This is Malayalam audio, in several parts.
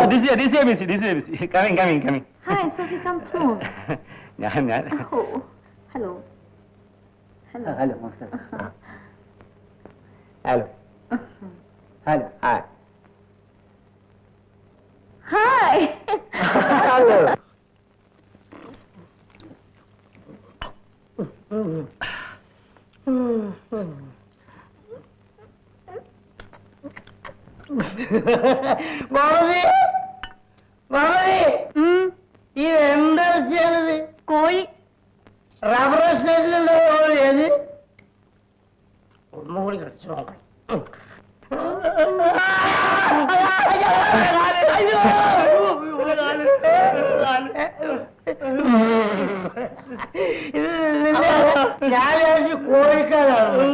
this is ABC. Coming. Hi, Sophie, come soon. ഞാൻ Oh, hello. Hello hi Hi. Hello ഇതെന്താ ചെയ്യണത്? കോഴി. റബ്ബർ സ്റ്റേറ്റിലുണ്ടോ ഏത്? ഒന്നുകൂടി കടിച്ചു നോക്കണം. ഞാൻ കോഴിക്കാരാണ്.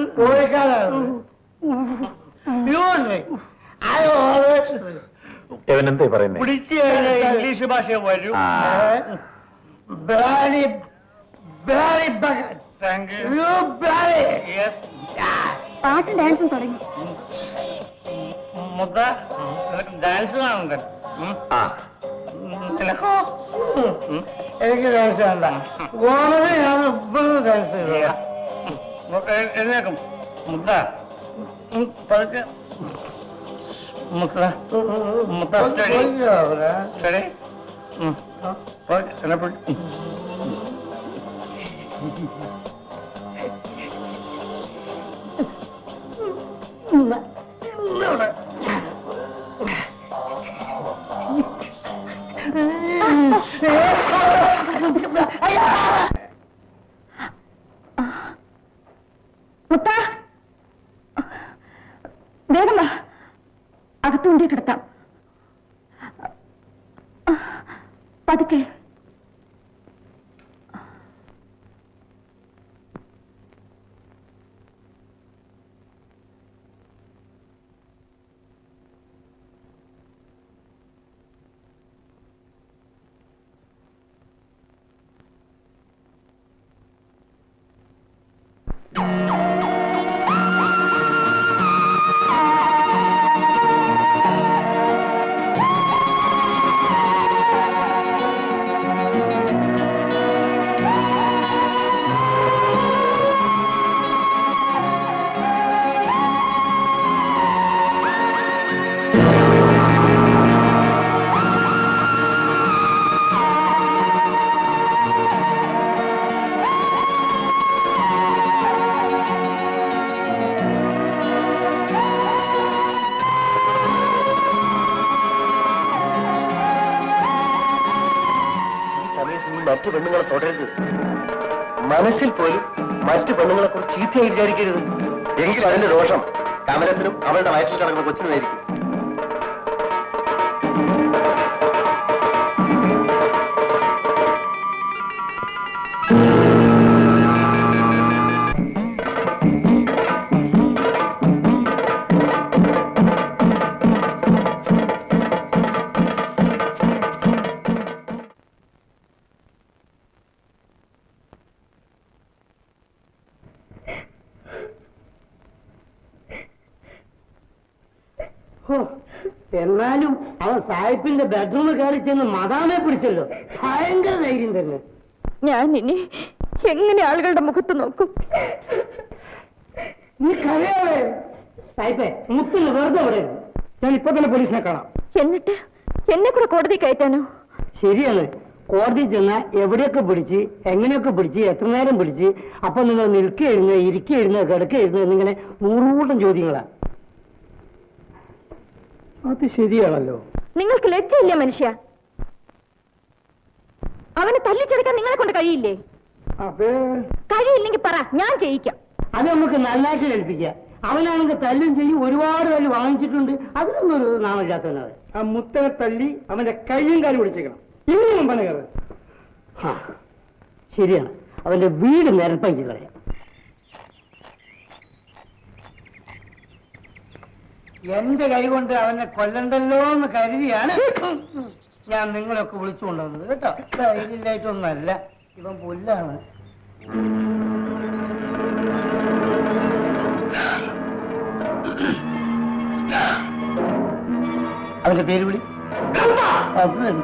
ഇവനെന്താ പറയുന്നത്? പിടിച്ചു ഇംഗ്ലീഷ് ഭാഷ വരും. പാട്ടും ഡാൻസും തുടങ്ങി. മുദ്ദ ഡാൻസ് കാണണ്ട. എനിക്ക് ഡാൻസ് വേണ്ട. ഓണത്തിന് ഞാൻ ഇപ്പോഴും ഡാൻസ് എഴുന്നേക്കും. മുദ്ദ പതുക്കെ മുദ്ദ സ്റ്റഡി മുത്ത, വേഗം വാ, അകത്തുകൊണ്ടേ കിടത്താം. പതുക്കെ. മറ്റു പെണ്ണുങ്ങളെ തുടരുത്. മനസ്സിൽ പോലും മറ്റു പെണ്ണുങ്ങളെ കുറിച്ച് ചീത്തയായി വിചാരിക്കരുത്. എങ്കിൽ അതിന്റെ ദോഷം കമലത്തിനും അവളുടെ വയറ്റിൽ കിടക്കുന്ന കൊച്ചിനുമായിരിക്കും. എന്നാലും അവൻ സാഹിബിന്റെ ബെഡ്റൂമിൽ കയറി ചെന്ന് മദാമെ പിടിച്ചല്ലോ. ഭയങ്കര ധൈര്യം തന്നെ. ഞാൻ ഇനി എങ്ങനെ ആളുകളുടെ മുഖത്ത് നോക്കും? നീ കഴിയാവേ സാഹിബേ, മുത്തിന് വെറുതെ പറയരുത്. ഞാൻ ഇപ്പൊ തന്നെ പോലീസിനെ കാണാം. എന്നിട്ട് എന്നെ കൂടെ കോടതി കയറ്റാനോ? ശരിയാണ്. കോടതി ചെന്നാൽ എവിടെയൊക്കെ പിടിച്ച്, എങ്ങനെയൊക്കെ പിടിച്ച്, എത്ര നേരം പിടിച്ച്, അപ്പൊ നിങ്ങൾ നിൽക്കുകയായിരുന്നു, ഇരിക്കുകയായിരുന്നു, കിടക്കുകയായിരുന്നു എന്നിങ്ങനെ 100 കൂട്ടം ചോദ്യങ്ങളാ. അത് ശരിയാണല്ലോ. നിങ്ങൾക്ക് ലജ്ജയില്ല മനുഷ്യ? അവനെ തല്ലിച്ചെടുക്കാൻ നിങ്ങളെ കൊണ്ട് കഴിയില്ലേ? കഴിയില്ലെങ്കിൽ പറ, ഞാൻ ചെയ്യിക്കാം. അത് നമുക്ക് നന്നായിട്ട് കേൾപ്പിക്കാം. അവനാണെങ്കിൽ തല്ലും ചെയ്യും, ഒരുപാട് തല്ല് വാങ്ങിച്ചിട്ടുണ്ട്. അതിനൊന്നും ഒരു നാമില്ലാത്തവനാണ്. ആ മുത്തനെ തല്ലി അവന്റെ കയ്യും കാലും പിടിച്ചേക്കണം. ഇനിയും പണകറ്. ശരിയാണ്, അവന്റെ വീട് നിരപ്പാക്കി കളയാം. എന്റെ കൈ കൊണ്ട് അവനെ കൊല്ലണ്ടല്ലോ എന്ന് കരുതിയാണ് ഞാൻ നിങ്ങളൊക്കെ വിളിച്ചുകൊണ്ടുവന്നത് കേട്ടോ. ധൈര്യമായിട്ടൊന്നല്ല, ഇവൻ പുല്ലാണ്. അവന്റെ പേര് വിളി. അത് തന്നെ.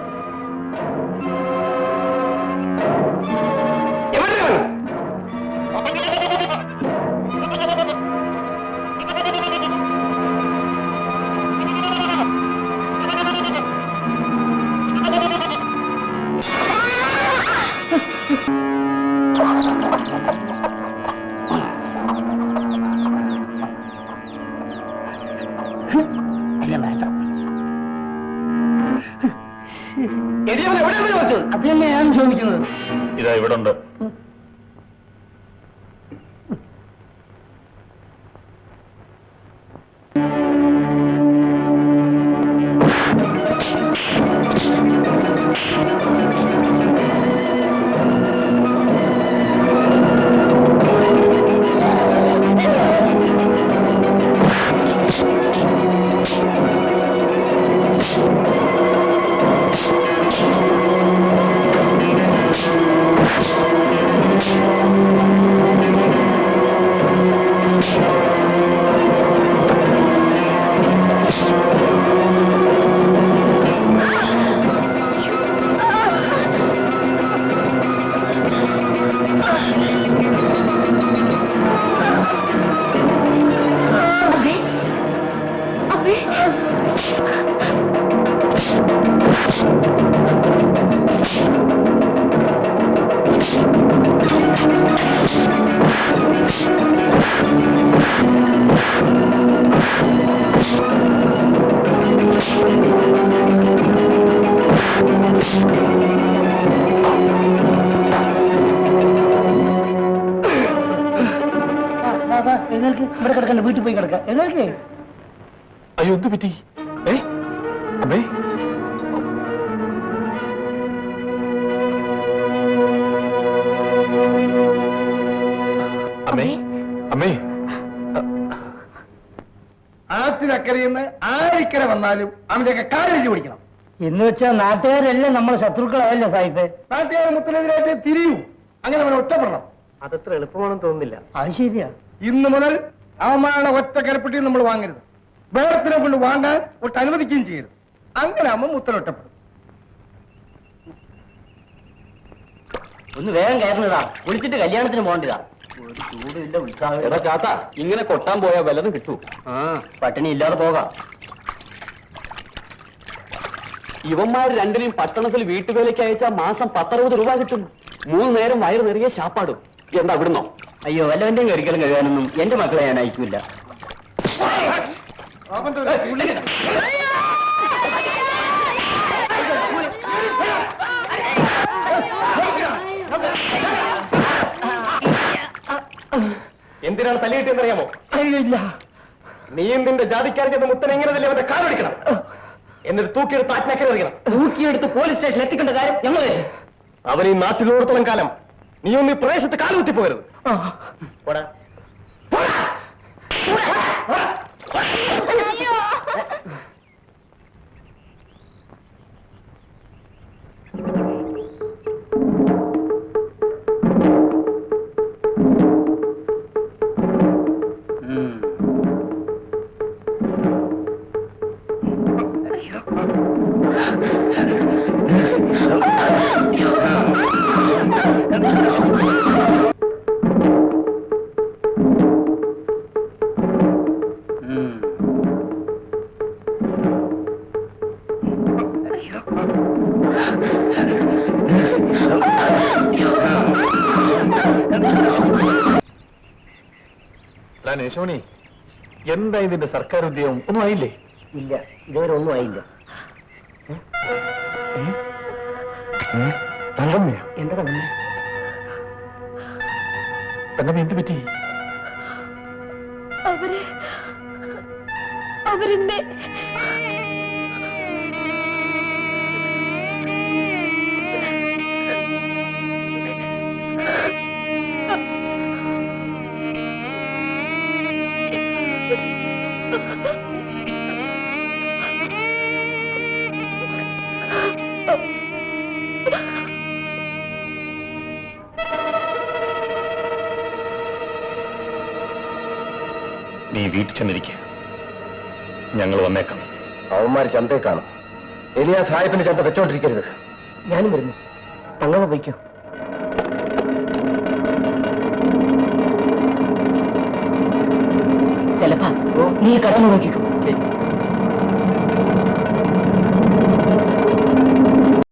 അല്ല വേണ്ട, അത് തന്നെ ഞാൻ ചോദിക്കുന്നത്. ഇതാ ഇവിടെ ഉണ്ട്. എഴുന്നേൽക്ക്, ഇവിടെ കിടക്കണ്ട, വീട്ടിൽ പോയി കിടക്കാം. എഴുന്നേൽക്ക്. അയ്യോ, എന്ത് പറ്റി? അമ്മേ, അമ്മേ, അമ്മേ. ആറ്റിനക്കരയിന്ന് ആരിക്കര വന്നാലും അവന്റെയൊക്കെ കാലെഴുതി പിടിക്കണം. എന്ന് വെച്ചാൽ നാട്ടുകാരെല്ലാം നമ്മളെ ശത്രുക്കളാവല്ലേ സാഹിബ്? നാട്ടുകാർ മുത്തിനെതിരായിട്ട് തിരിയൂ. അങ്ങനെ അവനെ ഒറ്റപ്പെടണം. അതത്ര എളുപ്പമാണെന്ന് തോന്നുന്നില്ല. അത് ശരിയാ. ഇന്ന് മുതൽ അവന്മാരുടെ ഒറ്റ കരപ്പെട്ടി നമ്മൾ വാങ്ങരുത്. വേറത്തിനെ കൊണ്ട് വാങ്ങാൻ ഒട്ട് അനുവദിക്കുകയും ചെയ്യരുത്. അങ്ങനെ അമ്മ മുത്തൻ ഒറ്റപ്പെടും. ഒന്ന് വേഗം കയറുന്നതാ, വിളിച്ചിട്ട് കല്യാണത്തിന് പോകേണ്ടതാ. ഒരു ചൂടില്ല, ഉത്സാഹം. എടാ ചാത്ത, ഇങ്ങനെ കൊട്ടാൻ പോയാൽ വല്ലതും കിട്ടൂ. പട്ടിണി ഇല്ലാതെ പോകാം. ഇവന്മാർ രണ്ടിനെയും പട്ടണത്തിൽ വീട്ടുവേലയ്ക്ക് അയച്ചാൽ മാസം 10-60 രൂപ കിട്ടും. 3 നേരം വയറ് നിറയെ ശാപ്പാടും. എന്താ വിടുന്നോ? അയ്യോ, വല്ലവന്റെയും കരിക്കലും കഴിയാനൊന്നും എന്റെ മക്കളെ ഞാൻ അയക്കില്ല. അവന്റെ ഒരു പുള്ളി. എന്തിനാണ് തല്ലിയിട്ടെന്നറിയാമോ? ഇല്ല. നീ എന്തിന്റെ ജാതിക്കാരൻ ചെന്ന് മുത്തൻ എങ്ങനെ തന്നെ അവന്റെ കാലടിക്കണം, എന്നിട്ട് തൂക്കിയെടുത്ത് ആറ്റിനക്കര എറിയണം. തൂക്കിയെടുത്ത് പോലീസ് സ്റ്റേഷനിൽ എത്തിക്കേണ്ട കാര്യം ഞങ്ങള്. അവൻ ഈ നാട്ടിലോടത്തോളം കാലം നീ ഒന്ന് ഈ പ്രദേശത്ത് കാലുകുത്തി പോകരുത്. േശോണി, എന്താ ഇതിന്റെ സർക്കാർ ഉദ്യോഗം? ഒന്നും ആയില്ലേ? ഇല്ല, ഇതുവരെ ഒന്നും ആയില്ല. തങ്കമ്മയോ? എന്താ തന്നെ തങ്കമ്മ, എന്ത് പറ്റി? അവരെന്നെ നീ വീട്ടിൽ ചെന്നിരിക്കുക, ഞങ്ങൾ വന്നേക്കാം. അവന്മാർ ചന്തയെ കാണും. എലിയാ സാഹിബിന്റെ ചന്ത വെച്ചോണ്ടിരിക്കരുത്. ഞാനും വരുന്നു. തങ്ങമ്മ പോയിക്കോ. ചിലപ്പാ നീ കടന്നു നോക്കിക്കോ. ശരി.